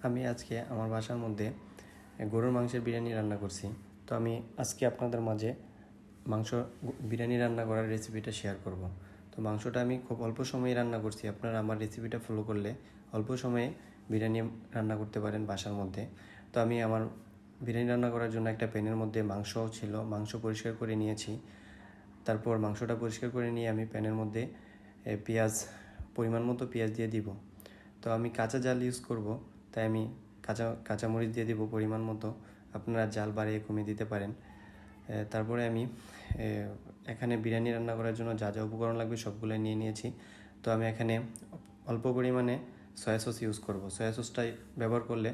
আমি আজকে আমার বাসার মধ্যে গরুর মাংসের বিরিয়ানি রান্না করছি। তো আমি আজকে আপনাদের মাঝে বিরিয়ানি রান্না করার রেসিপিটা শেয়ার করব। তো মাংসটা আমি খুব অল্প সময়ে রান্না করছি। আপনারা আমার রেসিপিটা ফলো করলে অল্প সময়ে বিরিয়ানি রান্না করতে পারেন বাসার মধ্যে। তো আমি আমার বিরিয়ানি রান্না করার জন্য একটা প্যানের মধ্যে মাংস ছিল, মাংস পরিষ্কার করে নিয়েছি। তারপর মাংসটা পরিষ্কার করে নিয়ে আমি প্যানের মধ্যে পরিমাণ মতো পেঁয়াজ দিয়ে দিব। তো আমি কাঁচা জাল ইউজ করব, তাই আমি কাঁচামরিচ দিয়ে দিব পরিমাণ মতো। আপনারা জাল বাড়িয়ে কমিয়ে দিতে পারেন। তারপরে আমি এখানে বিরিয়ানি রান্না করার জন্য যা যা উপকরণ লাগবে সবগুলো নিয়ে নিয়েছি। তো আমি এখানে অল্প পরিমাণে সয়া সস ইউজ করব। সয়া সসটাই ব্যবহার করলে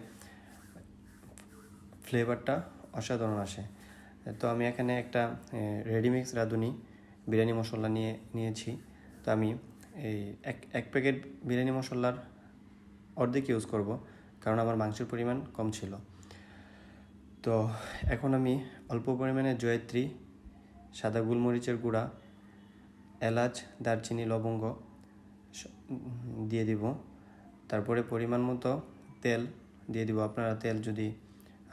ফ্লেভারটা অসাধারণ আসে। তো আমি এখানে একটা রেডিমিক্স রাঁধুনি বিরিয়ানি মশলা নিয়েছি। তো আমি এই এক প্যাকেট বিরিয়ানি মশলার অর্ধেক ইউজ করব, কারণ আমার মাংসের পরিমাণ কম ছিল। তো এখন আমি অল্প পরিমাণে জয়িত্রী, সাদা গোলমরিচের গুঁড়া, এলাচ, দারচিনি, লবঙ্গ দিয়ে দিব। তারপরে পরিমাণ মতো তেল দিয়ে দিব। তেল যদি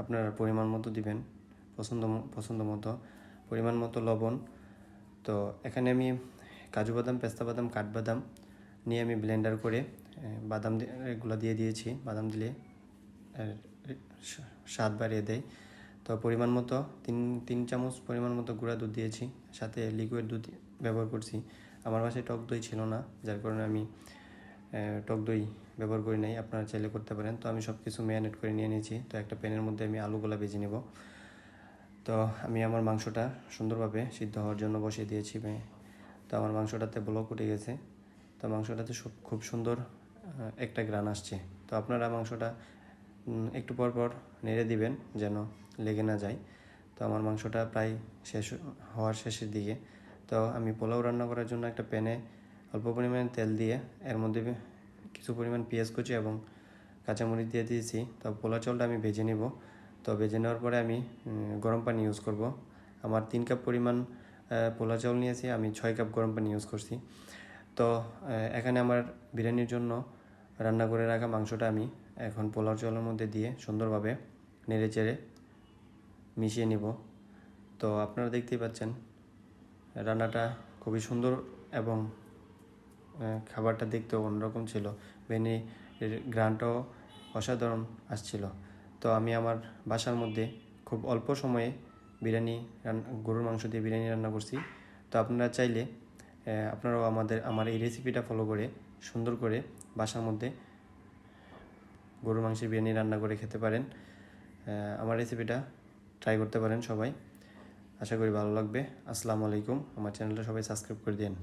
আপনারা পরিমাণ মতো দিবেন, পছন্দ মতো। পরিমাণ মতো লবণ। তো এখানে আমি কাজু বাদাম, পেস্তা বাদাম, কাঠবাদাম নিয়ে আমি ব্লেন্ডার করে বাদাম এগুলো দিয়ে দিয়েছি। বাদাম দিলে স্বাদ বাড়িয়ে দেয়। তো পরিমাণ মতো তিন চামচ পরিমাণ মতো গুঁড়া দুধ দিয়েছি, সাথে লিকুইড দুধ ব্যবহার করছি। আমার বাসায় টক দই ছিল না, যার কারণে আমি টক দই ব্যবহার করি নাই। আপনারা চাইলে করতে পারেন। তো আমি সব কিছু ম্যারিনেট করে নিয়ে নিয়েছি। তো একটা প্যানের মধ্যে আমি আলুগুলো ভেজে নেব। তো আমি আমার মাংসটা সুন্দরভাবে সিদ্ধ হওয়ার জন্য বসিয়ে দিয়েছি। তো আমার মাংসটাতে ব্লক উঠে গেছে। তো মাংসটাতে খুব সুন্দর একটা ঘ্রাণ আসছে। তো আপনারা মাংসটা একটু পর পর নেড়ে দিবেন যেন লেগে না যায়। তো আমার মাংসটা প্রায় হওয়ার শেষের দিকে। তো আমি পোলাও রান্না করার জন্য একটা প্যানে অল্প পরিমাণে তেল দিয়ে এর মধ্যে কিছু পরিমাণ পেঁয়াজ কুচি এবং কাঁচামরিচ দিয়ে দিয়েছি। তো পোলাও চালটা আমি ভেজে নেব। তো ভেজে নেওয়ার পরে আমি গরম পানি ইউজ করব। আমার 3 কাপ পরিমাণ পোলাও চাউল নিয়েছি, আমি 6 কাপ গরম পানি ইউজ করছি। তো এখানে আমার বিরিয়ানির জন্য রান্না করে রাখা মাংসটা আমি এখন পোলাও চাউলের মধ্যে দিয়ে সুন্দরভাবে নেড়ে চেড়ে মিশিয়ে নিব। তো আপনারা দেখতেই পাচ্ছেন রান্নাটা খুবই সুন্দর এবং খাবারটা দেখতেও অন্যরকম ছিল। বিরিয়ানির ঘ্রাণটাও অসাধারণ আসছিল। তো আমি আমার বাসার মধ্যে খুব অল্প সময়ে গরুর মাংস দিয়ে বিরিয়ানি রান্না করছি। তো আপনারা চাইলে আপনারাও আমার এই রেসিপিটা ফলো করে সুন্দর করে বাসার মধ্যে গরুর মাংসের বিরিয়ানি রান্না করে খেতে পারেন। আমার রেসিপিটা ট্রাই করতে পারেন সবাই। আশা করি ভালো লাগবে। আসসালামু আলাইকুম। আমার চ্যানেলটা সবাই সাবস্ক্রাইব করে দিন।